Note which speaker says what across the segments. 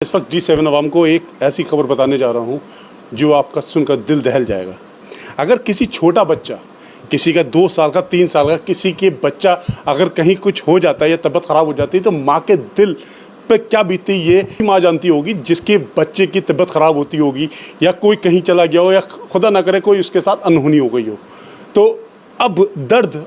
Speaker 1: इस वक्त G7 अवाम को एक ऐसी खबर बताने जा रहा हूँ जो आपका सुनकर दिल दहल जाएगा। अगर किसी छोटा बच्चा, किसी का 2 साल का, 3 साल का, किसी के बच्चा अगर कहीं कुछ हो जाता है या तबीयत ख़राब हो जाती है तो माँ के दिल पे क्या बीतती ये माँ जानती होगी, जिसके बच्चे की तबीयत ख़राब होती होगी या कोई कहीं चला गया हो या खुदा ना करे कोई उसके साथ अनहोनी हो गई हो। तो अब दर्द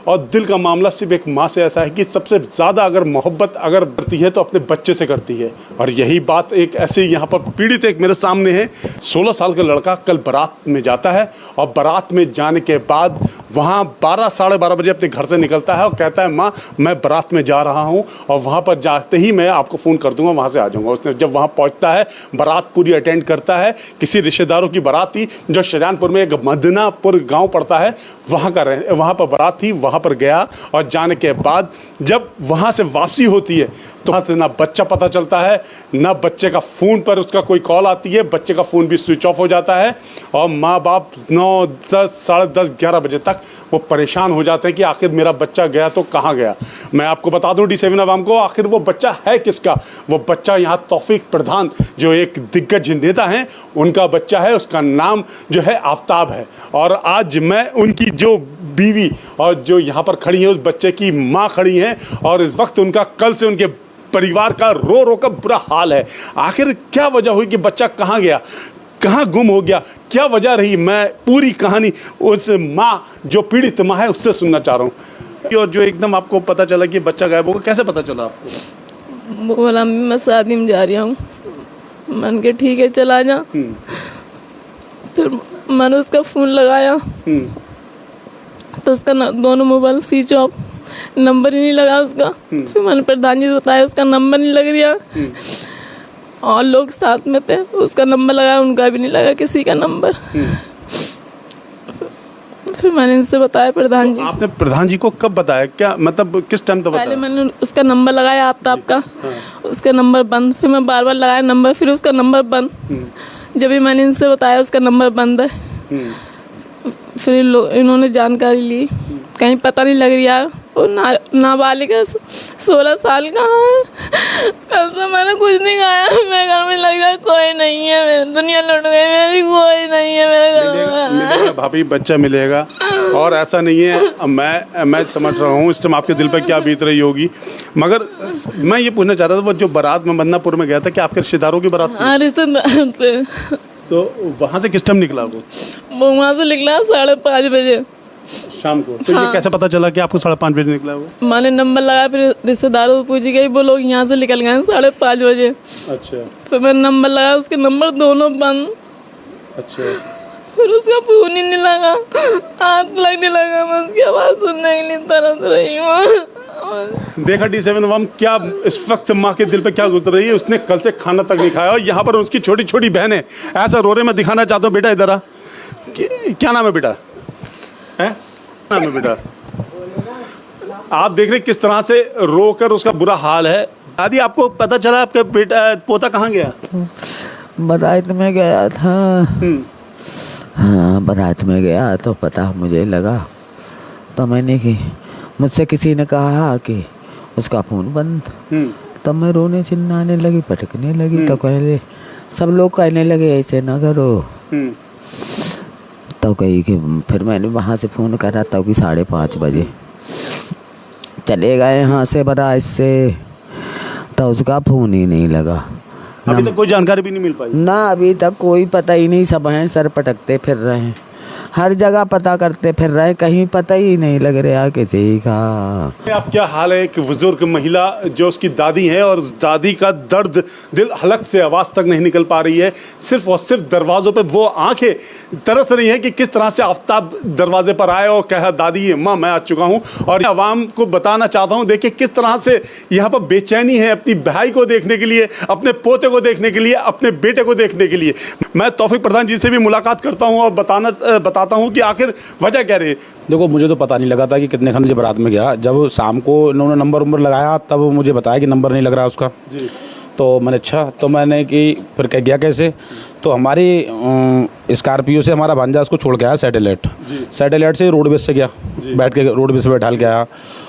Speaker 1: और दिल का मामला सिर्फ एक माँ से ऐसा है कि सबसे ज़्यादा अगर मोहब्बत अगर करती है तो अपने बच्चे से करती है। और यही बात एक ऐसे यहाँ पर पीड़ित एक मेरे सामने है। 16 साल का लड़का कल बारात में जाता है और बारात में जाने के बाद वहाँ 12 साढ़े 12 बजे अपने घर से निकलता है और कहता है माँ मैं बारात में जा रहा हूँ और वहाँ पर जाते ही मैं आपको फ़ोन कर दूँगा, वहाँ से आ जाऊँगा। उसने जब वहाँ पहुँचता है, बारात पूरी अटेंड करता है। किसी रिश्तेदारों की बारात थी जो शाहजहानपुर में एक मदनापुर गाँव पड़ता है, वहाँ पर बारात थी। वहाँ पर गया और जाने के बाद जब वहाँ से वापसी होती है तो वहाँ से ना बच्चा पता चलता है, ना बच्चे का फ़ोन पर उसका कोई कॉल आती है। बच्चे का फ़ोन भी स्विच ऑफ हो जाता है और माँ बाप 9, 10, साढ़े 10, 11 बजे तक वो परेशान हो जाते हैं कि आखिर मेरा बच्चा गया तो कहाँ गया। मैं आपको बता दूं D7 अवाम को, आखिर वो बच्चा है किसका। वो बच्चा यहाँ तौफीक प्रधान जो एक दिग्गज नेता हैं उनका बच्चा है। उसका नाम जो है आफ्ताब है। और आज मैं उनकी जो बीवी और जो यहाँ पर खड़ी है उस बच्चे की माँ खड़ी हैं और इस वक्त उनका कल से उनके परिवार का रो रो कर बुरा हाल है। आखिर क्या वजह हुई कि बच्चा कहाँ गया, कहाँ गुम हो गया, क्या वजह रही, मैं पूरी कहानी उस माँ जो पीड़ित माँ है उससे सुनना चाह रहा हूँ। और जो एकदम आपको पता चला कि बच्चा गायब होगा, कैसे पता चला आपको?
Speaker 2: बोला मैं शादी में जा रही हूँ। मन के ठीक है चला जा। फिर मैंने उसका फ़ोन लगाया तो उसका दोनों मोबाइल स्विच ऑफ, नंबर ही नहीं लगा उसका। फिर मैंने प्रधान जी से बताया उसका नंबर नहीं लग रहा और लोग साथ में थे, उसका नंबर लगाया, उनका भी नहीं लगा किसी का नंबर। फिर मैंने इनसे बताया प्रधान जी।
Speaker 1: आपने प्रधान जी को कब बताया, क्या मतलब किस टाइम तक बताया?
Speaker 2: पहले मैंने उसका नंबर लगाया आफ्ताब का, उसका नंबर बंद। फिर मैं बार बार लगाया नंबर, फिर उसका नंबर बंद। जब भी मैंने इनसे बताया उसका नंबर बंद है, फिर इन्होंने जानकारी ली, कहीं पता नहीं लग रहा है। और नाबालिग 16 साल का है। कल से मैंने कुछ नहीं खाया, मेरे घर में लग रहा है कोई नहीं है, मेरी दुनिया लुट गई मेरी, कोई नहीं है मेरे घर में।
Speaker 1: मिलेगा भाभी, बच्चा मिलेगा। और ऐसा नहीं है, मैं समझ रहा हूँ इस टाइम आपके दिल पर क्या बीत रही होगी। मगर मैं ये पूछना चाहता था, वो जो बारात में मदनापुर में गया था, क्या आपके रिश्तेदारों की बारात थी?
Speaker 2: हाँ, रिश्तेदार थे।
Speaker 1: तो वहाँ से किस टाइम निकला वो
Speaker 2: वहाँ से निकला 5:30 बजे
Speaker 1: शाम को। तो ये कैसे पता चला कि आपको 5:30 बजे निकला वो?
Speaker 2: मैंने नंबर लगाया, फिर रिश्तेदारों से पूछ गई, वो लोग यहाँ से निकल गए 5:30 बजे।
Speaker 1: अच्छा।
Speaker 2: फिर मैंने नंबर लगाया, उसके नंबर दोनों बंद।
Speaker 1: अच्छा।
Speaker 2: फिर उसका फोन ही नहीं लगा, हाथ लगने लगा, मैं उसकी आवाज़ सुनने के लिए तरस रही हूँ।
Speaker 1: देखा D7 अवाम क्या इस वक्त माँ के दिल पे क्या गुजर रही है। उसने कल से खाना तक नहीं खाया और यहाँ पर उसकी छोटी छोटी बहनें ऐसा रो रहे। मैं दिखाना चाहता हूँ, बेटा इधर आ। क्या नाम है बेटा? है नाम है बेटा? आप देख रहे किस तरह से रो कर उसका बुरा हाल है। दादी आपको पता चला आपका बेटा पोता कहाँ गया?
Speaker 3: बारात में गया था। हाँ, बारात में गया तो पता मुझे लगा, तो मैंने कि मुझसे किसी ने कहा कि उसका फ़ोन बंद। तब मैं रोने चिल्लाने लगी, पटकने लगी। तो कहले सब लोग कहने लगे ऐसे ना करो। तो कही कि फिर मैंने वहाँ से फ़ोन करा तब कि 5:30 बजे चले गए यहाँ से बारात से, तो उसका फ़ोन ही नहीं लगा।
Speaker 1: अभी तक कोई जानकारी भी नहीं मिल पाई
Speaker 3: ना, अभी तक कोई पता ही नहीं। सब हैं सर पटकते फिर रहे हैं, हर जगह पता करते फिर रहे, कहीं पता ही नहीं लग रहा किसी का।
Speaker 1: अब क्या हाल है कि बुजुर्ग महिला जो उसकी दादी है और उस दादी का दर्द दिल हलक से आवाज़ तक नहीं निकल पा रही है। सिर्फ और सिर्फ दरवाज़ों पे वो आंखें तरस रही हैं कि किस तरह से आफ्ताब दरवाजे पर आए और कहा दादी माँ मैं आ चुका हूँ। और आवाम को बताना चाहता हूँ, देखिए किस तरह से यहाँ पर बेचैनी है अपनी भाई को देखने के लिए, अपने पोते को देखने के लिए, अपने बेटे को देखने के लिए। मैं तौफीक प्रधान जी से भी मुलाकात करता हूँ और बताता हूँ कि आखिर वजह क्या रही।
Speaker 4: देखो, मुझे तो पता नहीं लगा था कि कितने खंड जब बारात में गया। जब शाम को इन्होंने नंबर लगाया तब मुझे बताया कि नंबर नहीं लग रहा उसका जी। तो मैंने तो मैंने कि फिर कह गया कैसे। तो हमारी स्कॉर्पियो से हमारा भांजा उसको छोड़ के आया सैटेलाइट से रोडवेज से गया, बैठ के रोडवेज से बैठा के आया।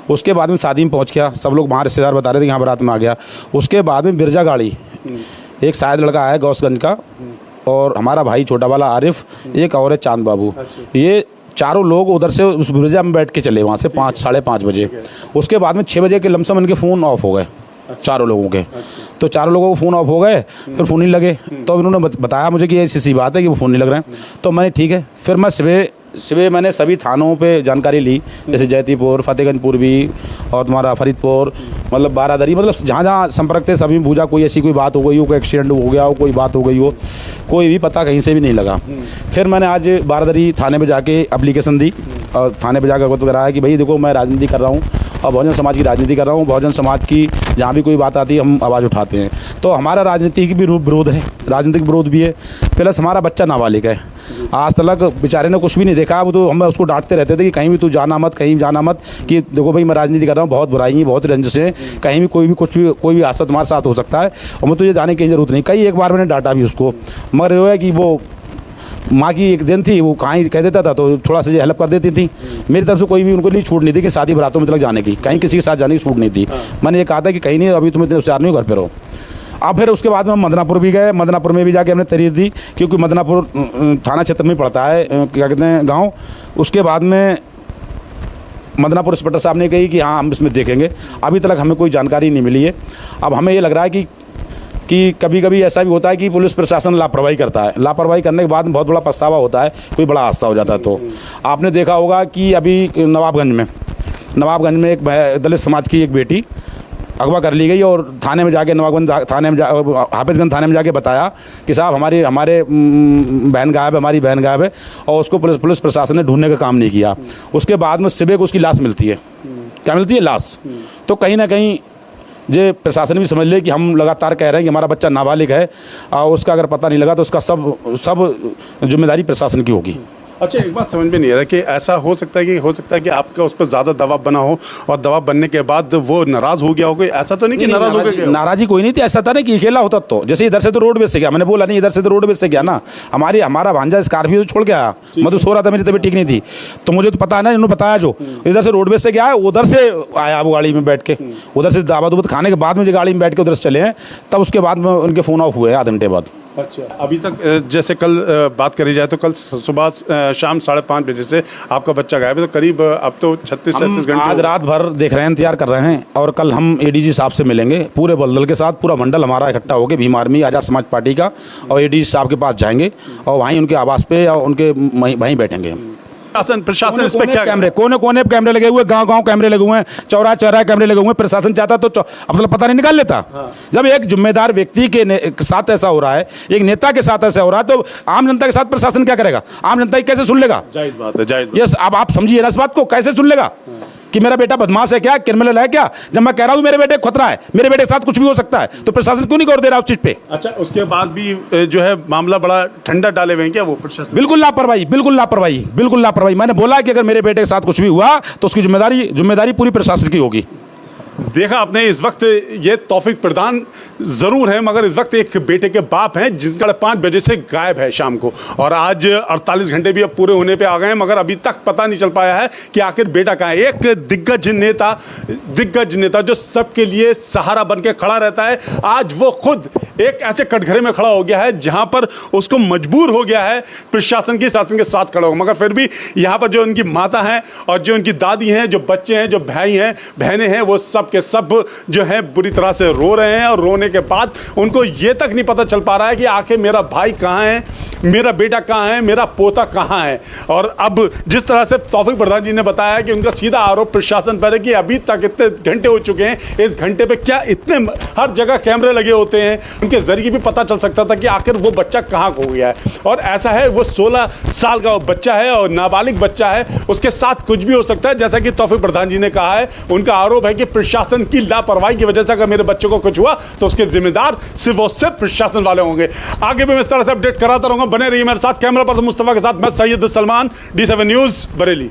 Speaker 4: उसके बाद में शादी में पहुंच गया, सब लोग वहाँ रिश्तेदार बता रहे थे यहाँ बारात में आ गया। उसके बाद में बिरजा गाड़ी एक शायद लड़का है गौसगंज का, और हमारा भाई छोटा वाला आरिफ, एक और है चांद बाबू। ये चारों लोग उधर से उस ब्रिजा में बैठ के चले वहाँ से 5 साढ़े 5 बजे। उसके बाद में 6 बजे के लमसम इनके फ़ोन ऑफ हो गए चारों लोगों के। तो चारों लोगों को फ़ोन ऑफ हो गए, फिर फ़ोन नहीं लगे। तो इन्होंने बताया मुझे कि ऐसी सी बात है कि वो फ़ोन नहीं लग रहे हैं। तो मैंने ठीक है, फिर मैं सुबह मैंने सभी थानों पे जानकारी ली, जैसे जैतीपुर, फतेहगंज पूर्वी और तुम्हारा फरीदपुर, मतलब बारादरी, मतलब जहाँ जहाँ संपर्क थे सभी पूछा, कोई ऐसी कोई बात हो गई हो, कोई एक्सीडेंट हो गया हो, कोई बात हो गई हो, कोई भी पता कहीं से भी नहीं लगा। फिर मैंने आज बारादरी थाने में जाके एप्लीकेशन दी और थाने पे जाकर अवगत कराया कि भाई देखो मैं राजनीति कर रहा हूँ और बहुजन समाज की राजनीति कर रहा हूँ। बहुजन समाज की जहाँ भी कोई बात आती है हम आवाज़ उठाते हैं। तो हमारा राजनीति की भी विरोध है, राजनीतिक विरोध भी है, प्लस हमारा बच्चा नाबालिग है। आज तक बेचारे ने कुछ भी नहीं देखा। वो तो हम उसको डांटते रहते थे कि कहीं भी तू जाना मत, कहीं जाना मत, कि देखो भाई मैं राजनीति कर रहा हूँ, बहुत बुराई है, बहुत रंजिश है, कहीं भी कोई भी हादसा तुम्हारे साथ हो सकता है और मैं तुझे जाने की ज़रूरत नहीं। कई एक बार मैंने डांटा भी उसको, मगर वो है कि वो माँ की एक दिन थी, वो कहाँ ही कह देता था तो थोड़ा सा हेल्प कर देती थी। मेरी तरफ से कोई भी उनको नहीं छूट नहीं थी कि शादी बरातों में तक जाने की, कहीं किसी के साथ जाने की छूट नहीं थी। मैंने ये कहा था कि कहीं नहीं, अभी तुम इतने होशियार नहीं हो, घर पे रहो। अब फिर उसके बाद में मदनापुर भी गए, मदनापुर में भी जाके हमने तहरीर दी, क्योंकि मदनापुर थाना क्षेत्र में पड़ता है, क्या कहते हैं, गाँव। उसके बाद में मदनापुर इंस्पेक्टर साहब ने कही कि हाँ हम इसमें देखेंगे। अभी तक हमें कोई जानकारी नहीं मिली है। अब हमें ये लग रहा है कि कभी कभी ऐसा भी होता है कि पुलिस प्रशासन लापरवाही करता है। लापरवाही करने के बाद बहुत बड़ा पछतावा होता है, कोई बड़ा हादसा हो जाता है। तो आपने देखा होगा कि अभी नवाबगंज में एक दलित समाज की एक बेटी अगवा कर ली गई और थाने में जाके हाफिजगंज थाने में जाके बताया कि साहब हमारे बहन गायब है, हमारी बहन गायब है, और उसको पुलिस प्रशासन ने ढूंढने का काम नहीं किया। उसके बाद में सुबह को उसकी लाश मिलती है। क्या मिलती है? लाश। तो कहीं ना कहीं ये प्रशासन भी समझ ले कि हम लगातार कह रहे हैं कि हमारा बच्चा नाबालिग है और उसका अगर पता नहीं लगा तो उसका सब जिम्मेदारी प्रशासन की होगी।
Speaker 1: अच्छा, एक बात समझ में नहीं आ रहा कि ऐसा हो सकता है कि आपका उस पर ज़्यादा दबाव बना हो और दबाव बनने के बाद वो नाराज़ हो गया हो, कोई ऐसा तो नहीं कि नाराज़ हो गया?
Speaker 4: नाराज़ी कोई नहीं थी, ऐसा था ना कि अकेला होता तो, जैसे इधर से तो रोडवेज से गया, मैंने बोला नहीं इधर से तो रोडवेज से गया ना, हमारा भांजा स्कॉर्पियो छोड़ के आया, मैं तो सो रहा था, मेरी तबीयत ठीक नहीं थी, तो मुझे तो पता है ना, इन्होंने बताया जो इधर से रोडवेज से गया है उधर से आया वो गाड़ी में बैठ के, उधर से दावत उबत खाने के बाद में जो गाड़ी में बैठ के उधर से चले हैं, तब उसके बाद में उनके फ़ोन ऑफ हुए आधे घंटे बाद।
Speaker 1: अच्छा, अभी तक जैसे कल बात करी जाए तो कल सुबह शाम 5:30 बजे से आपका बच्चा गायब है, तो करीब अब तो 36-37 घंटे
Speaker 4: आज रात भर देख रहे हैं, इंतजार कर रहे हैं, और कल हम एडीजी साहब से मिलेंगे पूरे बलदल के साथ। पूरा मंडल हमारा इकट्ठा होकर भीम आर्मी आज़ाद समाज पार्टी का और एडीजी साहब के पास जाएंगे और वहीं उनके आवास पे और उनके वहीं बैठेंगे।
Speaker 1: प्रशासन इस पे क्या
Speaker 4: कैमरे, कोने पे कैमरे लगे हुए, गांव कैमरे लगे हुए हैं, चौराहा कैमरे लगे हुए हैं। प्रशासन चाहता तो अब पता नहीं निकाल लेता। जब एक जिम्मेदार व्यक्ति के साथ ऐसा हो रहा है, एक नेता के साथ ऐसा हो रहा है, तो आम जनता के साथ प्रशासन क्या करेगा? आम जनता कैसे सुन लेगा?
Speaker 1: जायज़ बात है, जायज़।
Speaker 4: यस, अब आप समझिए ना इस बात को, कैसे सुन लेगा कि मेरा बेटा बदमाश है क्या, क्रिमिनल है क्या, जब मैं कह रहा हूँ मेरे बेटे को खतरा है, मेरे बेटे के साथ कुछ भी हो सकता है, तो प्रशासन क्यों नहीं गौर दे रहा उस चीज पे?
Speaker 1: अच्छा, उसके बाद भी जो है मामला बड़ा ठंडा डाले हुए हैं क्या वो प्रशासन?
Speaker 4: बिल्कुल लापरवाही। मैंने बोला कि अगर मेरे बेटे के साथ कुछ भी हुआ तो उसकी जिम्मेदारी पूरी प्रशासन की होगी।
Speaker 1: देखा आपने, इस वक्त ये तौफीक प्रधान ज़रूर है, मगर इस वक्त एक बेटे के बाप हैं जिनका 5 बजे से गायब है शाम को, और आज 48 घंटे भी अब पूरे होने पे आ गए हैं, मगर अभी तक पता नहीं चल पाया है कि आखिर बेटा कहाँ है। एक दिग्गज नेता जो सबके लिए सहारा बन के खड़ा रहता है, आज वो खुद एक ऐसे कटघरे में खड़ा हो गया है जहाँ पर उसको मजबूर हो गया है प्रशासन के साथ खड़ा हो। मगर फिर भी यहाँ पर जो उनकी माता हैं और जो उनकी दादी हैं, जो बच्चे हैं, जो भाई हैं, बहनें हैं, वो सब के सब जो है बुरी तरह से रो रहे हैं, और रोने के बाद उनको ये तक नहीं पता चल पा रहा है कि आखिर मेरा भाई कहाँ है, मेरा बेटा कहाँ है, मेरा पोता कहाँ है। और अब जिस तरह से तौफीक प्रधान जी ने बताया कि उनका सीधा आरोप प्रशासन पर है कि अभी तक इतने घंटे हो चुके हैं, इस घंटे पे क्या इतने हर जगह कैमरे लगे होते हैं, उनके जरिए भी पता चल सकता था कि आखिर वो बच्चा कहाँ खो गया है। और ऐसा है, वो 16 साल का बच्चा है और नाबालिग बच्चा है, उसके साथ कुछ भी हो सकता है। जैसा कि तौफीक प्रधान जी ने कहा है, उनका आरोप है कि प्रशासन की लापरवाही की वजह से अगर मेरे बच्चे को कुछ हुआ तो उसके जिम्मेदार सिर्फ और सिर्फ प्रशासन वाले होंगे। आगे भी मैं इस तरह से अपडेट कराता रहूंगा, बने रहिए मेरे साथ। कैमरा पर्सन मुस्तफा के साथ मैं सैयद सलमान, D7 न्यूज़ बरेली।